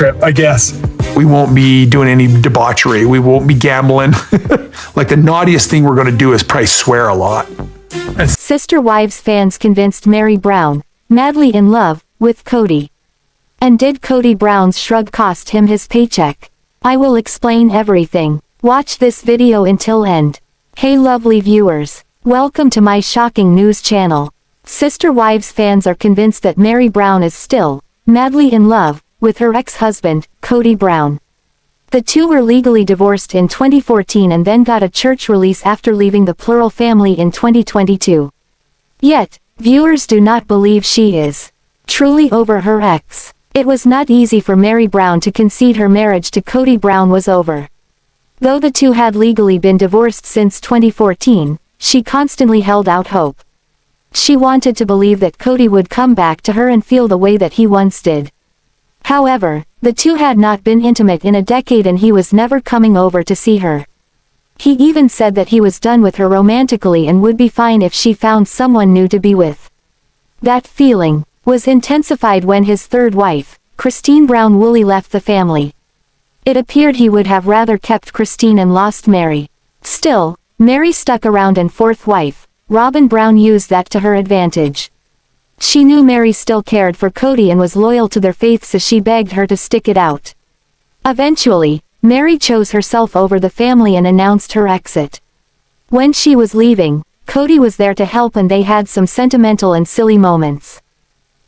trip, I guess. We won't be doing any debauchery. We won't be gambling. Like the naughtiest thing we're going to do is probably swear a lot. Sister Wives fans convinced Meri Brown, madly in love, with Kody. And did Kody Brown's shrug cost him his paycheck? I will explain everything. Watch this video until end. Hey lovely viewers, welcome to my shocking news channel. Sister Wives fans are convinced that Meri Brown is still, madly in love, with her ex-husband, Kody Brown. The two were legally divorced in 2014 and then got a church release after leaving the plural family in 2022. Yet, viewers do not believe she is truly over her ex. It was not easy for Meri Brown to concede her marriage to Kody Brown was over. Though the two had legally been divorced since 2014, she constantly held out hope. She wanted to believe that Kody would come back to her and feel the way that he once did. However, the two had not been intimate in a decade and he was never coming over to see her. He even said that he was done with her romantically and would be fine if she found someone new to be with. That feeling was intensified when his third wife, Christine Brown Woolley, left the family. It appeared he would have rather kept Christine and lost Meri. Still, Meri stuck around and fourth wife, Robyn Brown, used that to her advantage. She knew Meri still cared for Kody and was loyal to their faith, so she begged her to stick it out. Eventually, Meri chose herself over the family and announced her exit. When she was leaving, Kody was there to help and they had some sentimental and silly moments.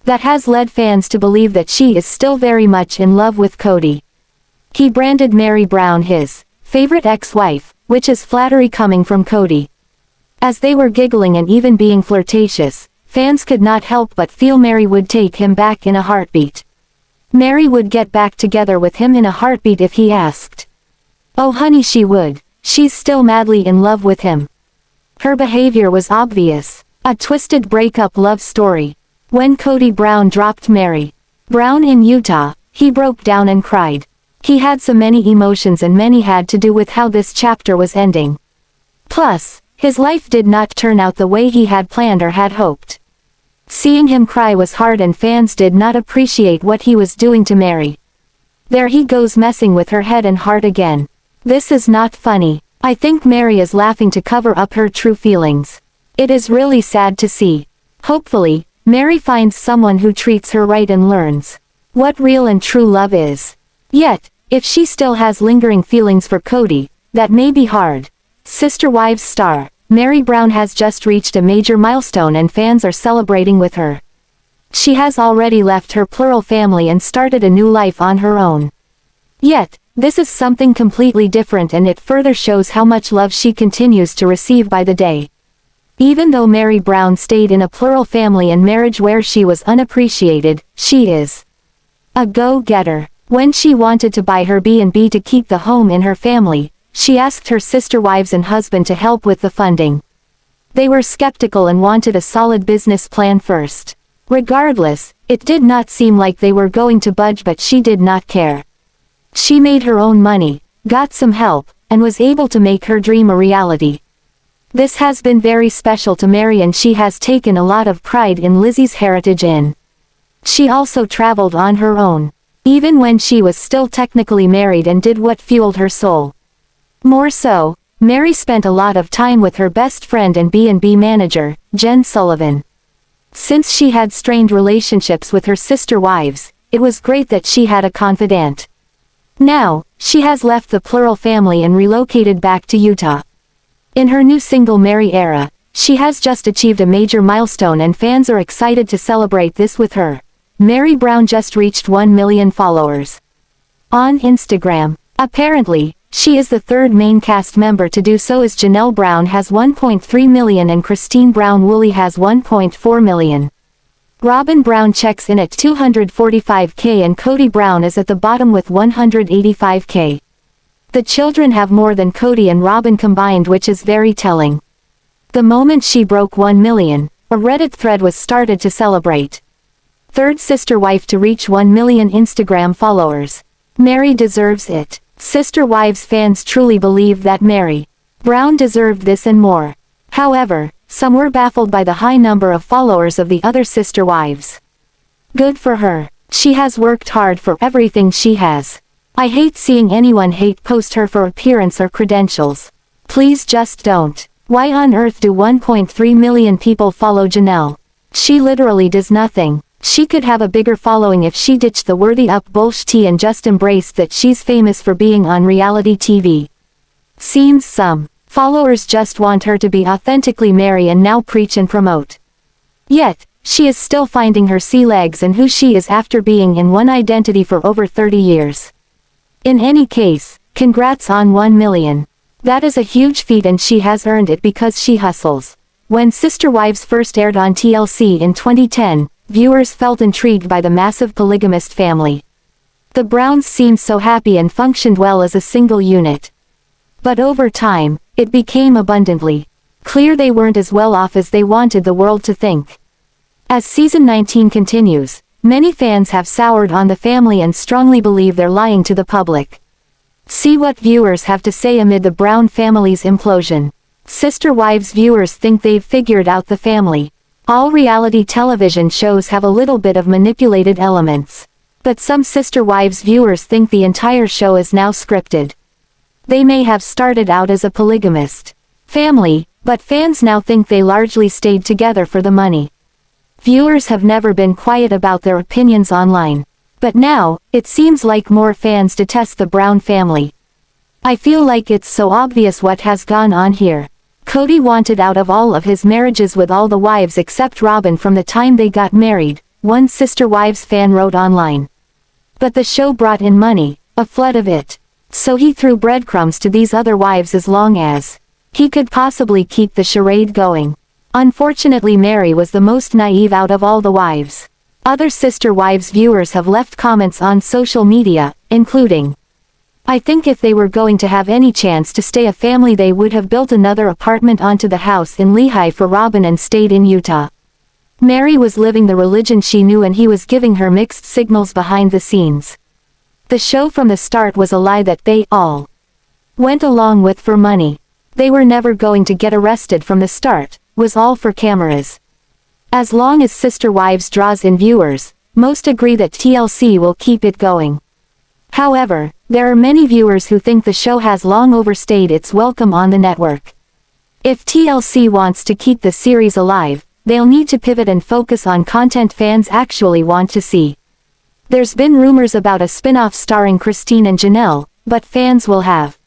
That has led fans to believe that she is still very much in love with Kody. He branded Meri Brown his favorite ex-wife, which is flattery coming from Kody. As they were giggling and even being flirtatious, fans could not help but feel Meri would take him back in a heartbeat. Meri would get back together with him in a heartbeat if he asked. Oh honey, she would. She's still madly in love with him. Her behavior was obvious. A twisted breakup love story. When Kody Brown dropped Meri Brown in Utah, he broke down and cried. He had so many emotions and many had to do with how this chapter was ending. Plus, his life did not turn out the way he had planned or had hoped. Seeing him cry was hard and fans did not appreciate what he was doing to Meri. There he goes messing with her head and heart again. This is not funny. I think Meri is laughing to cover up her true feelings. It is really sad to see. Hopefully, Meri finds someone who treats her right and learns what real and true love is. Yet, if she still has lingering feelings for Kody, that may be hard. Sister Wives star Meri Brown has just reached a major milestone and fans are celebrating with her. She has already left her plural family and started a new life on her own. Yet, this is something completely different and it further shows how much love she continues to receive by the day. Even though Meri Brown stayed in a plural family and marriage where she was unappreciated, she is a go-getter. When she wanted to buy her B&B to keep the home in her family, she asked her sister wives and husband to help with the funding. They were skeptical and wanted a solid business plan first. Regardless, it did not seem like they were going to budge, but she did not care. She made her own money, got some help, and was able to make her dream a reality. This has been very special to Meri and she has taken a lot of pride in Lizzie's heritage in. She also traveled on her own, even when she was still technically married, and did what fueled her soul. More so, Meri spent a lot of time with her best friend and B&B manager, Jen Sullivan. Since she had strained relationships with her sister wives, it was great that she had a confidant. Now, she has left the plural family and relocated back to Utah. In her new single Meri era, she has just achieved a major milestone and fans are excited to celebrate this with her. Meri Brown just reached 1 million followers on Instagram. Apparently, she is the third main cast member to do so, as Janelle Brown has 1.3 million and Christine Brown Woolley has 1.4 million. Robyn Brown checks in at 245k and Kody Brown is at the bottom with 185k. The children have more than Kody and Robyn combined, which is very telling. The moment she broke 1 million, a Reddit thread was started to celebrate. Third sister wife to reach 1 million Instagram followers. Meri deserves it. Sister Wives fans truly believe that Meri Brown deserved this and more. However, some were baffled by the high number of followers of the other sister wives. Good for her. She has worked hard for everything she has. I hate seeing anyone hate post her for appearance or credentials. Please just don't. Why on earth do 1.3 million people follow Janelle? She literally does nothing. She could have a bigger following if she ditched the worthy up bullshit and just embraced that she's famous for being on reality TV. Seems some followers just want her to be authentically Meri and now preach and promote. Yet, she is still finding her sea legs and who she is after being in one identity for over 30 years. In any case, congrats on 1 million. That is a huge feat and she has earned it because she hustles. When Sister Wives first aired on TLC in 2010, viewers felt intrigued by the massive polygamist family. The Browns seemed so happy and functioned well as a single unit. But over time, it became abundantly clear they weren't as well off as they wanted the world to think. As season 19 continues, many fans have soured on the family and strongly believe they're lying to the public. See what viewers have to say amid the Brown family's implosion. Sister Wives viewers think they've figured out the family. All reality television shows have a little bit of manipulated elements. But some Sister Wives viewers think the entire show is now scripted. They may have started out as a polygamist family, but fans now think they largely stayed together for the money. Viewers have never been quiet about their opinions online. But now, it seems like more fans detest the Brown family. I feel like it's so obvious what has gone on here. Kody wanted out of all of his marriages with all the wives except Robyn from the time they got married, one Sister Wives fan wrote online. But the show brought in money, a flood of it. So he threw breadcrumbs to these other wives as long as he could possibly keep the charade going. Unfortunately, Meri was the most naive out of all the wives. Other Sister Wives viewers have left comments on social media, including, "I think if they were going to have any chance to stay a family they would have built another apartment onto the house in Lehigh for Robyn and stayed in Utah. Meri was living the religion she knew and he was giving her mixed signals behind the scenes. The show from the start was a lie that they all went along with for money. They were never going to get arrested from the start, was all for cameras." As long as Sister Wives draws in viewers, most agree that TLC will keep it going. However, there are many viewers who think the show has long overstayed its welcome on the network. If TLC wants to keep the series alive, they'll need to pivot and focus on content fans actually want to see. There's been rumors about a spin-off starring Christine and Janelle, but fans will have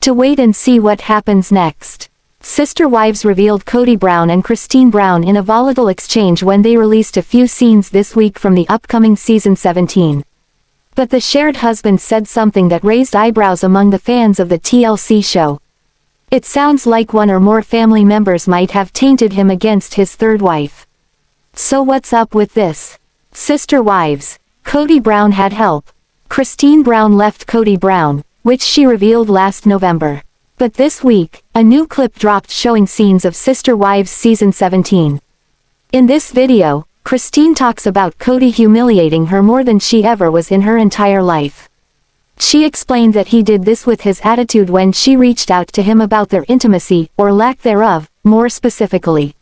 to wait and see what happens next. Sister Wives revealed Kody Brown and Christine Brown in a volatile exchange when they released a few scenes this week from the upcoming season 17. But the shared husband said something that raised eyebrows among the fans of the TLC show. It sounds like one or more family members might have tainted him against his third wife. So what's up with this? Sister Wives. Kody Brown had help. Christine Brown left Kody Brown, which she revealed last November. But this week, a new clip dropped showing scenes of Sister Wives season 17. In this video, Christine talks about Kody humiliating her more than she ever was in her entire life. She explained that he did this with his attitude when she reached out to him about their intimacy, or lack thereof, more specifically.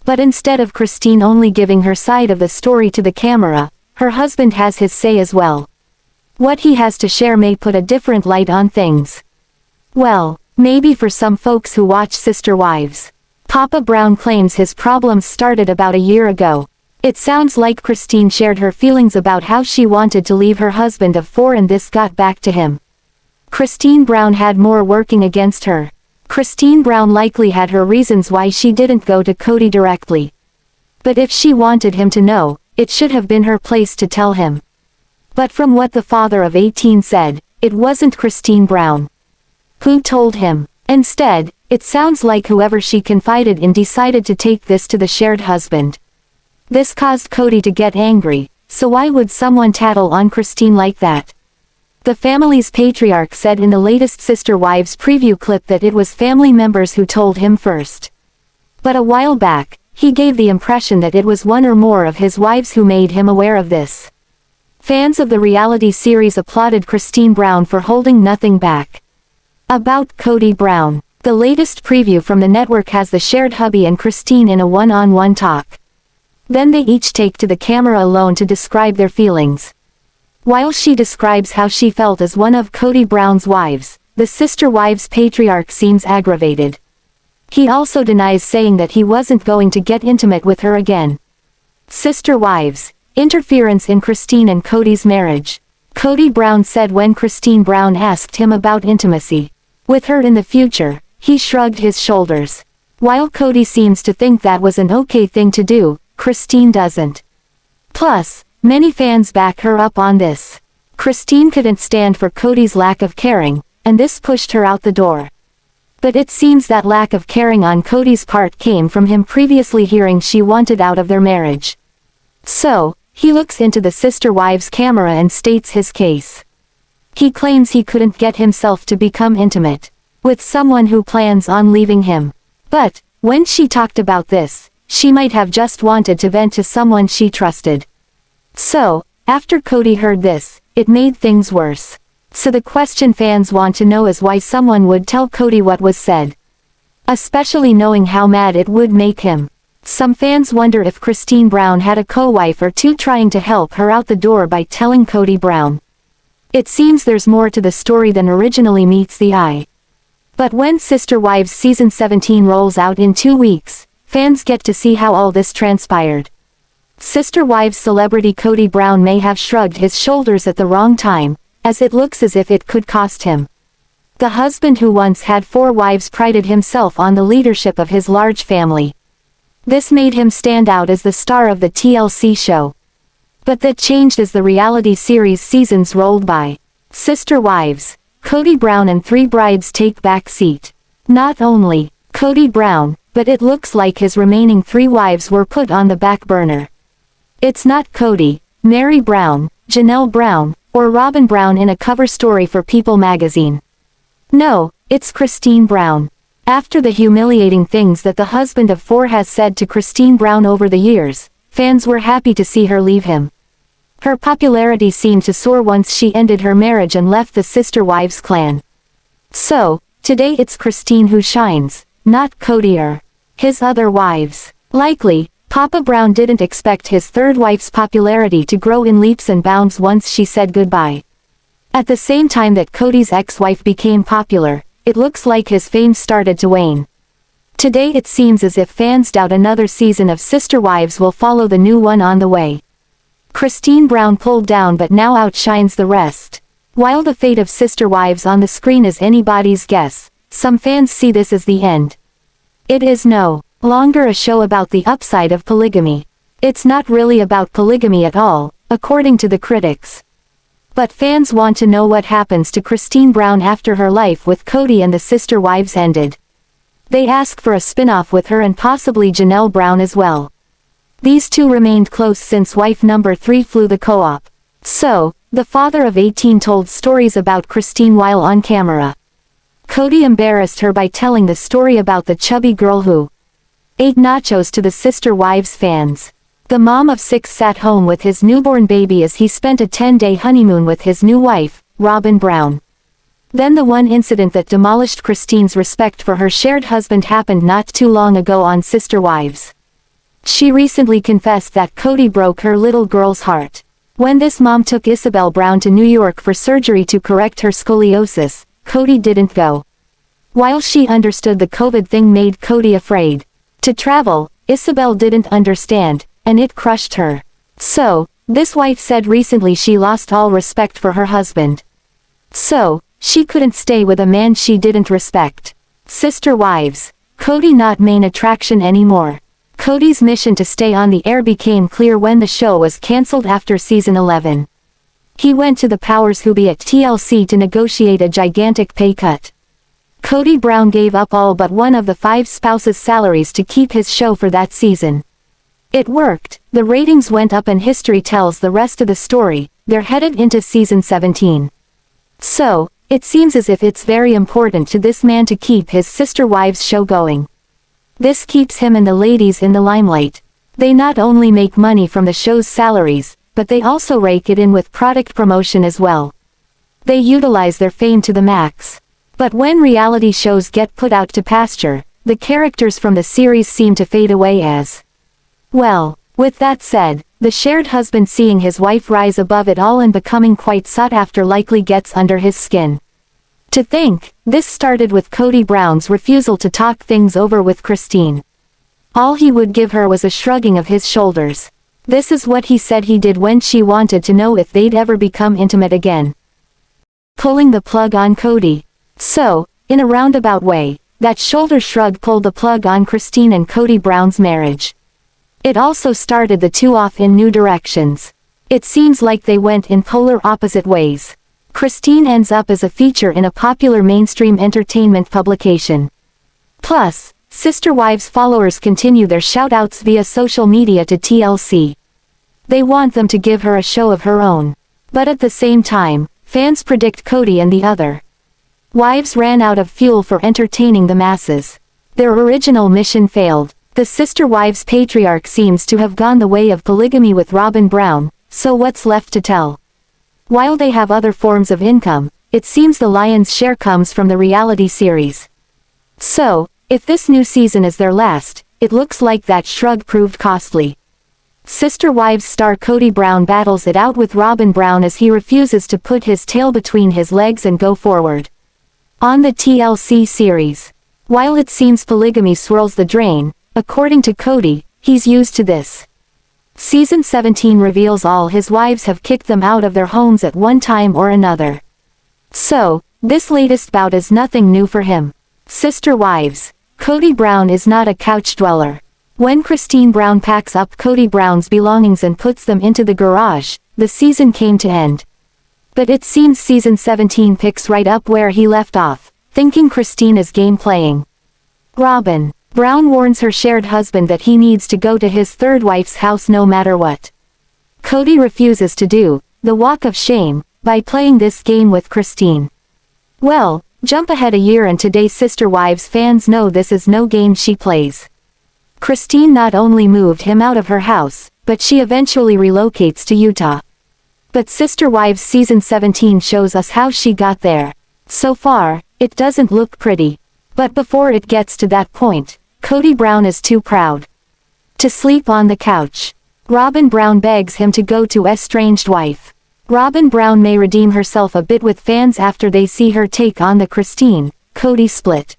But instead of Christine only giving her side of the story to the camera, her husband has his say as well. What he has to share may put a different light on things. Well, maybe for some folks who watch Sister Wives. Papa Brown claims his problems started about a year ago. It sounds like Christine shared her feelings about how she wanted to leave her husband of 4 and this got back to him. Christine Brown had more working against her. Christine Brown likely had her reasons why she didn't go to Kody directly. But if she wanted him to know, it should have been her place to tell him. But from what the father of 18 said, it wasn't Christine Brown who told him. Instead, it sounds like whoever she confided in decided to take this to the shared husband. This caused Kody to get angry, so why would someone tattle on Christine like that? The family's patriarch said in the latest Sister Wives preview clip that it was family members who told him first. But a while back, he gave the impression that it was one or more of his wives who made him aware of this. Fans of the reality series applauded Christine Brown for holding nothing back. About Kody Brown. The latest preview from the network has the shared hubby and Christine in a one-on-one talk. Then they each take to the camera alone to describe their feelings. While she describes how she felt as one of Kody Brown's wives, the sister wives' patriarch seems aggravated. He also denies saying that he wasn't going to get intimate with her again. Sister wives, interference in Christine and Kody's marriage. Kody Brown said when Christine Brown asked him about intimacy with her in the future, he shrugged his shoulders. While Kody seems to think that was an okay thing to do, Christine doesn't. Plus, many fans back her up on this. Christine couldn't stand for Kody's lack of caring, and this pushed her out the door. But it seems that lack of caring on Kody's part came from him previously hearing she wanted out of their marriage. So, he looks into the sister wives' camera and states his case. He claims he couldn't get himself to become intimate with someone who plans on leaving him. But, when she talked about this, she might have just wanted to vent to someone she trusted. So, after Kody heard this, it made things worse. So the question fans want to know is why someone would tell Kody what was said. Especially knowing how mad it would make him. Some fans wonder if Christine Brown had a co-wife or two trying to help her out the door by telling Kody Brown. It seems there's more to the story than originally meets the eye. But when Sister Wives Season 17 rolls out in 2 weeks, fans get to see how all this transpired. Sister Wives celebrity Kody Brown may have shrugged his shoulders at the wrong time, as it looks as if it could cost him. The husband who once had 4 wives prided himself on the leadership of his large family. This made him stand out as the star of the TLC show. But that changed as the reality series seasons rolled by. Sister Wives, Kody Brown and 3 brides take back seat. Not only Kody Brown, but it looks like his remaining 3 wives were put on the back burner. It's not Kody, Meri Brown, Janelle Brown, or Robyn Brown in a cover story for People magazine. No, it's Christine Brown. After the humiliating things that the husband of 4 has said to Christine Brown over the years, fans were happy to see her leave him. Her popularity seemed to soar once she ended her marriage and left the Sister Wives clan. So, today it's Christine who shines, not Kody or his other wives. Likely, Papa Brown didn't expect his 3rd wife's popularity to grow in leaps and bounds once she said goodbye. At the same time that Kody's ex-wife became popular, it looks like his fame started to wane. Today it seems as if fans doubt another season of Sister Wives will follow the new one on the way. Christine Brown pulled down but now outshines the rest. While the fate of Sister Wives on the screen is anybody's guess, some fans see this as the end. It is no longer a show about the upside of polygamy. It's not really about polygamy at all, according to the critics. But fans want to know what happens to Christine Brown after her life with Kody and the Sister Wives ended. They ask for a spin-off with her and possibly Janelle Brown as well. These 2 remained close since wife number 3 flew the co-op. So, the father of 18 told stories about Christine while on camera. Kody embarrassed her by telling the story about the chubby girl who ate nachos to the Sister Wives fans. The mom of 6 sat home with his newborn baby as he spent a 10-day honeymoon with his new wife, Robyn Brown. Then the one incident that demolished Christine's respect for her shared husband happened not too long ago on Sister Wives. She recently confessed that Kody broke her little girl's heart. When this mom took Isabel Brown to New York for surgery to correct her scoliosis, Kody didn't go. While she understood the COVID thing made Kody afraid to travel, Isabel didn't understand, and it crushed her. So, this wife said recently she lost all respect for her husband. So, she couldn't stay with a man she didn't respect. Sister Wives, Kody not main attraction anymore. Kody's mission to stay on the air became clear when the show was cancelled after season 11. He went to the powers who be at TLC to negotiate a gigantic pay cut. Kody Brown gave up all but one of the 5 spouses' salaries to keep his show for that season. It worked, the ratings went up and history tells the rest of the story. They're headed into season 17. So, it seems as if it's very important to this man to keep his Sister Wives show going. This keeps him and the ladies in the limelight. They not only make money from the show's salaries, but they also rake it in with product promotion as well. They utilize their fame to the max. But when reality shows get put out to pasture, the characters from the series seem to fade away as well. With that said, the shared husband seeing his wife rise above it all and becoming quite sought after likely gets under his skin. To think, this started with Kody Brown's refusal to talk things over with Christine. All he would give her was a shrugging of his shoulders. This is what he said he did when she wanted to know if they'd ever become intimate again. Pulling the plug on Kody. So, in a roundabout way, that shoulder shrug pulled the plug on Christine and Kody Brown's marriage. It also started the two off in new directions. It seems like they went in polar opposite ways. Christine ends up as a feature in a popular mainstream entertainment publication. Plus, Sister Wives followers continue their shoutouts via social media to TLC. They want them to give her a show of her own. But at the same time, fans predict Kody and the other wives ran out of fuel for entertaining the masses. Their original mission failed. The Sister Wives patriarch seems to have gone the way of polygamy with Robyn Brown, so what's left to tell? While they have other forms of income, it seems the lion's share comes from the reality series. So, if this new season is their last, it looks like that shrug proved costly. Sister Wives star Kody Brown battles it out with Robyn Brown as he refuses to put his tail between his legs and go forward. On the TLC series. While it seems polygamy swirls the drain, according to Kody, he's used to this. Season 17 reveals all his wives have kicked them out of their homes at one time or another. So, this latest bout is nothing new for him. Sister Wives. Kody Brown is not a couch dweller. When Christine Brown packs up Kody Brown's belongings and puts them into the garage, the season came to end. But it seems season 17 picks right up where he left off, thinking Christine is game playing. Robyn Brown warns her shared husband that he needs to go to his third wife's house no matter what. Kody refuses to do the walk of shame by playing this game with Christine. Well, jump ahead a year and today Sister Wives fans know this is no game she plays. Christine not only moved him out of her house, but she eventually relocates to Utah. But Sister Wives season 17 shows us how she got there. So far, it doesn't look pretty. But before it gets to that point, Kody Brown is too proud to sleep on the couch. Robyn Brown begs him to go to estranged wife. Robyn Brown may redeem herself a bit with fans after they see her take on the Christine-Kody split.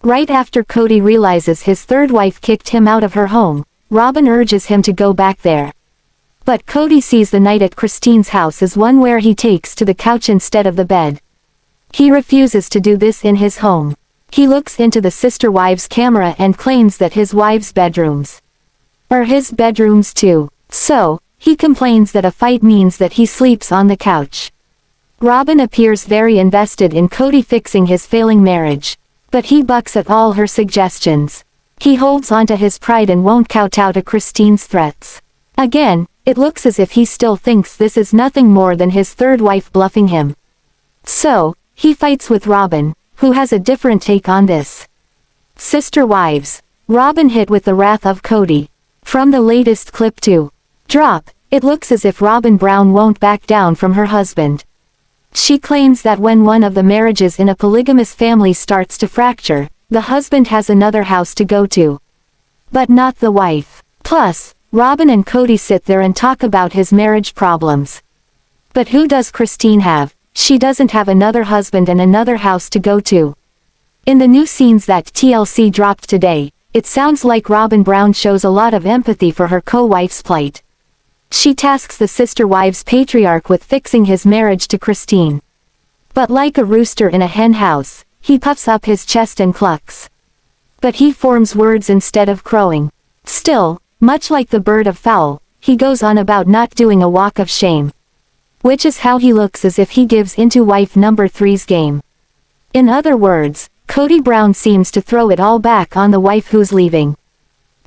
Right after Kody realizes his third wife kicked him out of her home, Robyn urges him to go back there. But Kody sees the night at Christine's house as one where he takes to the couch instead of the bed. He refuses to do this in his home. He looks into the Sister Wives camera and claims that his wives' bedrooms are his bedrooms too. So, he complains that a fight means that he sleeps on the couch. Robyn appears very invested in Kody fixing his failing marriage. But he bucks at all her suggestions. He holds onto his pride and won't kowtow to Christine's threats. Again, it looks as if he still thinks this is nothing more than his third wife bluffing him. So, he fights with Robyn, who has a different take on this. Sister Wives. Robyn hit with the wrath of Kody. From the latest clip to drop, it looks as if Robyn Brown won't back down from her husband. She claims that when one of the marriages in a polygamous family starts to fracture, the husband has another house to go to. But not the wife. Plus, Robyn and Kody sit there and talk about his marriage problems. But who does Christine have? She doesn't have another husband and another house to go to. In the new scenes that TLC dropped today, it sounds like Robyn Brown shows a lot of empathy for her co-wife's plight. She tasks the Sister Wives patriarch with fixing his marriage to Christine. But like a rooster in a hen house, he puffs up his chest and clucks. But he forms words instead of crowing. Still, much like the bird of fowl, he goes on about not doing a walk of shame. Which is how he looks as if he gives into wife number 3's game. In other words, Kody Brown seems to throw it all back on the wife who's leaving.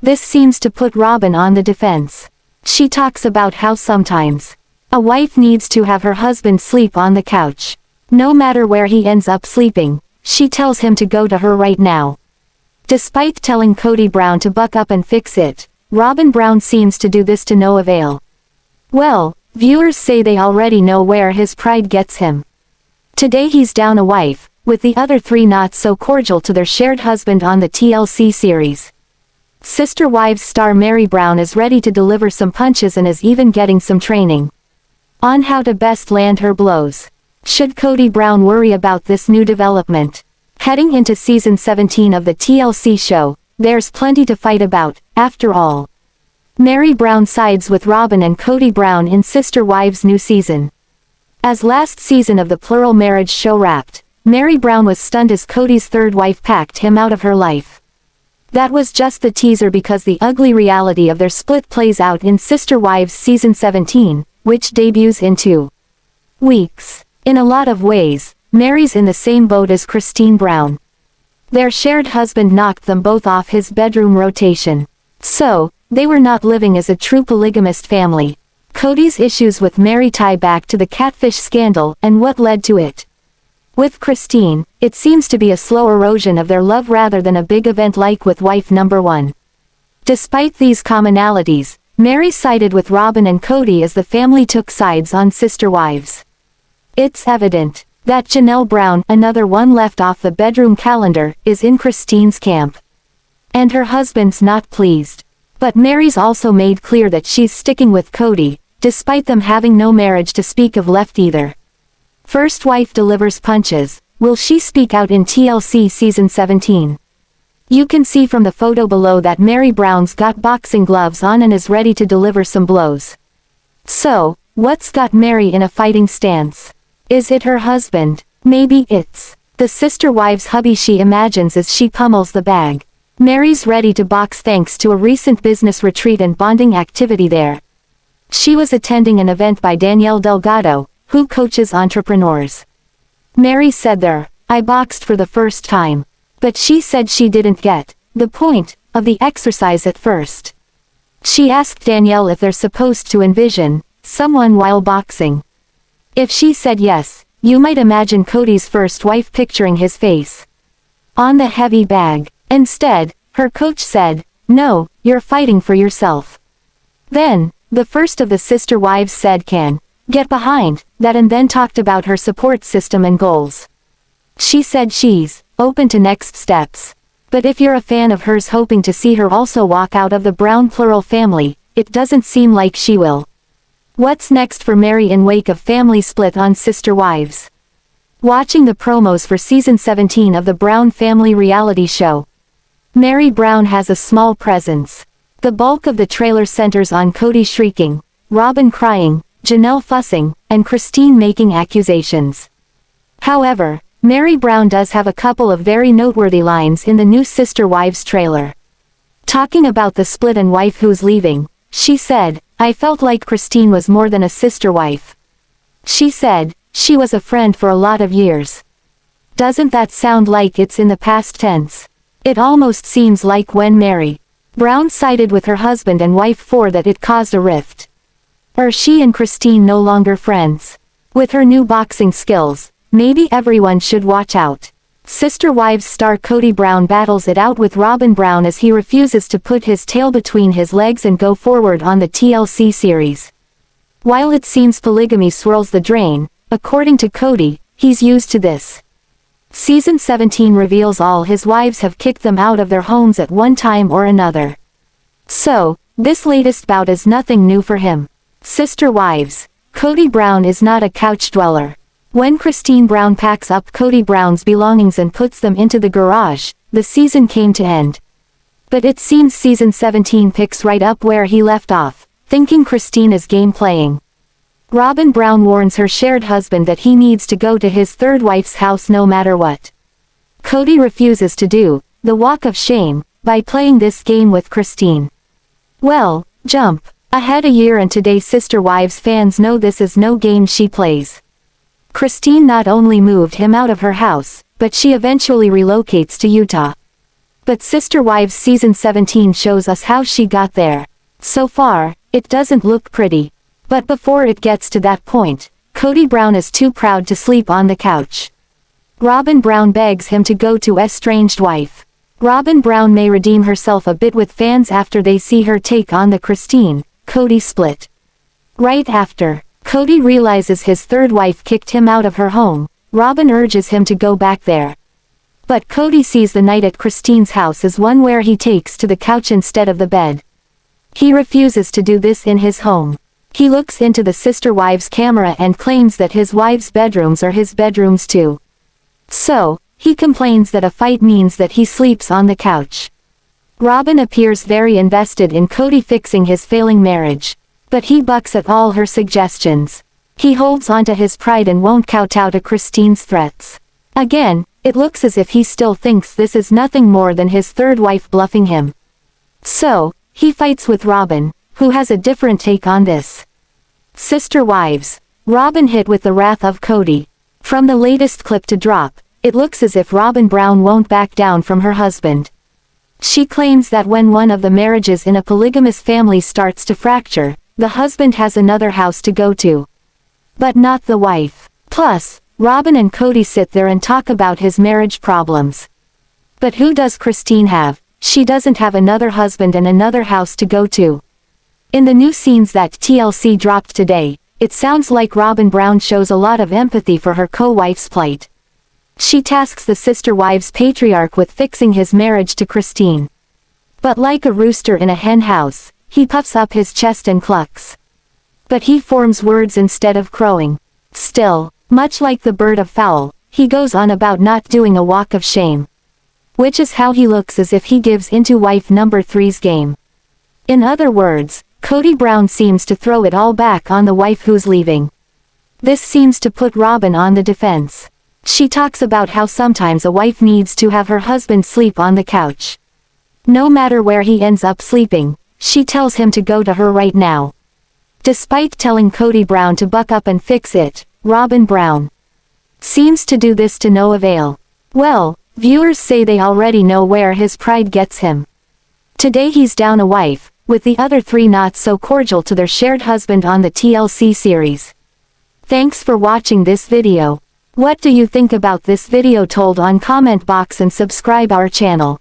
This seems to put Robyn on the defense. She talks about how sometimes a wife needs to have her husband sleep on the couch. No matter where he ends up sleeping, she tells him to go to her right now. Despite telling Kody Brown to buck up and fix it, Robyn Brown seems to do this to no avail. Well, viewers say they already know where his pride gets him. Today he's down a wife, with the other 3 not so cordial to their shared husband on the TLC series. Sister Wives star Meri Brown is ready to deliver some punches and is even getting some training on how to best land her blows. Should Kody Brown worry about this new development? Heading into season 17 of the TLC show, there's plenty to fight about, after all. Meri Brown sides with Robyn and Kody Brown in Sister Wives' new season. As last season of the plural marriage show wrapped, Meri Brown was stunned as Kody's third wife packed him out of her life. That was just the teaser because the ugly reality of their split plays out in Sister Wives season 17, which debuts in 2 weeks. In a lot of ways, Meri's in the same boat as Christine Brown. Their shared husband knocked them both off his bedroom rotation. So, they were not living as a true polygamist family. Kody's issues with Meri tie back to the catfish scandal and what led to it. With Christine, it seems to be a slow erosion of their love rather than a big event like with wife number 1. Despite these commonalities, Meri sided with Robyn and Kody as the family took sides on Sister Wives. It's evident that Janelle Brown, another one left off the bedroom calendar, is in Christine's camp. And her husband's not pleased. But Meri's also made clear that she's sticking with Kody, despite them having no marriage to speak of left either. First wife delivers punches. Will she speak out in TLC season 17? You can see from the photo below that Meri Brown's got boxing gloves on and is ready to deliver some blows. So, what's got Meri in a fighting stance? Is it her husband? Maybe it's the Sister Wives hubby she imagines as she pummels the bag. Meri's ready to box thanks to a recent business retreat and bonding activity there. She was attending an event by Danielle Delgado, who coaches entrepreneurs. Meri said there, "I boxed for the first time." But she said she didn't get the point of the exercise at first. She asked Danielle if they're supposed to envision someone while boxing. If she said yes, you might imagine Kody's first wife picturing his face on the heavy bag. Instead, her coach said, "No, you're fighting for yourself." Then, the first of the Sister Wives said can get behind that and then talked about her support system and goals. She said she's open to next steps. But if you're a fan of hers hoping to see her also walk out of the Brown plural family, it doesn't seem like she will. What's next for Meri in wake of family split on Sister Wives? Watching the promos for season 17 of the Brown family reality show, Meri Brown has a small presence. The bulk of the trailer centers on Kody shrieking, Robyn crying, Janelle fussing, and Christine making accusations. However, Meri Brown does have a couple of very noteworthy lines in the new Sister Wives trailer. Talking about the split and wife who's leaving, she said, "I felt like Christine was more than a sister wife." She said, "She was a friend for a lot of years." Doesn't that sound like it's in the past tense? It almost seems like when Meri Brown sided with her husband and wife for that it caused a rift. Are she and Christine no longer friends? With her new boxing skills, maybe everyone should watch out. Sister Wives star Kody Brown battles it out with Robyn Brown as he refuses to put his tail between his legs and go forward on the TLC series. While it seems polygamy swirls the drain, according to Kody, he's used to this. Season 17 reveals all his wives have kicked them out of their homes at one time or another. So, this latest bout is nothing new for him. Sister Wives, Kody Brown is not a couch dweller. When Christine Brown packs up Kody Brown's belongings and puts them into the garage, the season came to end. But it seems season 17 picks right up where he left off, thinking Christine is game playing. Robyn Brown warns her shared husband that he needs to go to his third wife's house no matter what. Kody refuses to do the walk of shame by playing this game with Christine. Well, jump ahead a year and today Sister Wives fans know this is no game she plays. Christine not only moved him out of her house, but she eventually relocates to Utah. But Sister Wives season 17 shows us how she got there. So far, it doesn't look pretty. But before it gets to that point, Kody Brown is too proud to sleep on the couch. Robyn Brown begs him to go to estranged wife. Robyn Brown may redeem herself a bit with fans after they see her take on the Christine, Kody split. Right after Kody realizes his third wife kicked him out of her home, Robyn urges him to go back there. But Kody sees the night at Christine's house as one where he takes to the couch instead of the bed. He refuses to do this in his home. He looks into the sister wives' camera and claims that his wives' bedrooms are his bedrooms too. So, he complains that a fight means that he sleeps on the couch. Robyn appears very invested in Kody fixing his failing marriage. But he bucks at all her suggestions. He holds onto his pride and won't kowtow to Christine's threats. Again, it looks as if he still thinks this is nothing more than his third wife bluffing him. So, he fights with Robyn, who has a different take on this. Sister wives. Robyn hit with the wrath of Kody. From the latest clip to drop, it looks as if Robyn Brown won't back down from her husband. She claims that when one of the marriages in a polygamous family starts to fracture, the husband has another house to go to. But not the wife. Plus, Robyn and Kody sit there and talk about his marriage problems. But who does Christine have? She doesn't have another husband and another house to go to. In the new scenes that TLC dropped today, it sounds like Robyn Brown shows a lot of empathy for her co-wife's plight. She tasks the sister wives patriarch with fixing his marriage to Christine. But like a rooster in a hen house, he puffs up his chest and clucks. But he forms words instead of crowing. Still, much like the bird of fowl, he goes on about not doing a walk of shame. Which is how he looks as if he gives into wife number 3's game. In other words, Kody Brown seems to throw it all back on the wife who's leaving. This seems to put Robyn on the defense. She talks about how sometimes a wife needs to have her husband sleep on the couch. No matter where he ends up sleeping, she tells him to go to her right now. Despite telling Kody Brown to buck up and fix it, Robyn Brown seems to do this to no avail. Well, viewers say they already know where his pride gets him. Today he's down a wife, with the other 3 not so cordial to their shared husband on the TLC series. Thanks for watching this video. What do you think about this video? Told on comment box and subscribe our channel.